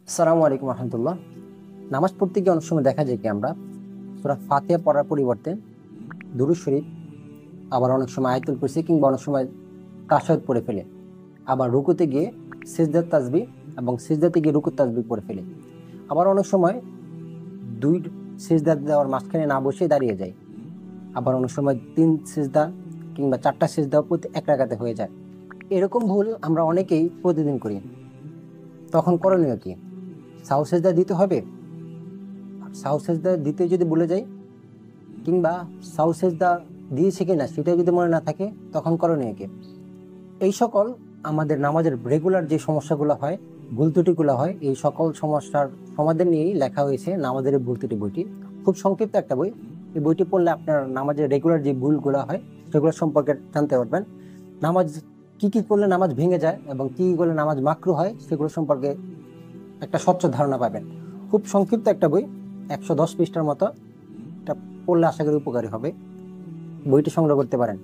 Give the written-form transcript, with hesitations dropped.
আসসালামু আলাইকুম রহমতুল্লাহ। নামাজ পড়তে গিয়ে অনেক সময় দেখা যায় কি আমরা সূরা ফাতিহা পড়ার পরিবর্তে দুরূদ শরীফ, আবার অনেক সময় আয়াতুল কুরসি কিংবা অনেক সময় তাশাহুদ পড়ে ফেলে। আবার রুকুতে গিয়ে সিজদার তাসবিহ এবং সিজদাতে গিয়ে রুকুর তাসবিহ পড়ে ফেলে। আবার অনেক সময় দুই সিজদা দেওয়ার মাঝখানে না বসে দাঁড়িয়ে যায়। আবার অনেক সময় 3 সিজদা কিংবা 4টা সিজদা প্রতি এক রাকাতে হয়ে যায়। এরকম ভুল আমরা অনেকেই প্রতিদিন করি। তখন করণীয় কি? সাহু সিজদা দিতে হবে। সাহু সিজদা দিতে যদি ভুলে যাই কিংবা সাহু সিজদা দিয়েছে কিনা সেটা যদি মনে না থাকে, তখন করণীয় কি? এই সকল আমাদের নামাজের রেগুলার যে সমস্যাগুলো হয়, ভুল ত্রুটিগুলো হয়, এই সকল সমস্যার সমাধান নিয়েই লেখা হয়েছে নামাজের ভুল ত্রুটি বইটি। খুব সংক্ষিপ্ত একটা বই। এই বইটি পড়লে আপনার নামাজের রেগুলার যে ভুলগুলো হয় সেগুলো সম্পর্কে জানতে পারবেন। নামাজ কি কি করলে নামাজ ভেঙে যায় এবং কি কি করলে নামাজ মাকরু হয় সেগুলো সম্পর্কে একটা স্বচ্ছ ধারণা পাবেন। খুব সংক্ষিপ্ত একটা বই, 110 পৃষ্ঠার মতো। এটা পড়লে আশা করি উপকারী হবে। বইটি সংগ্রহ করতে পারেন।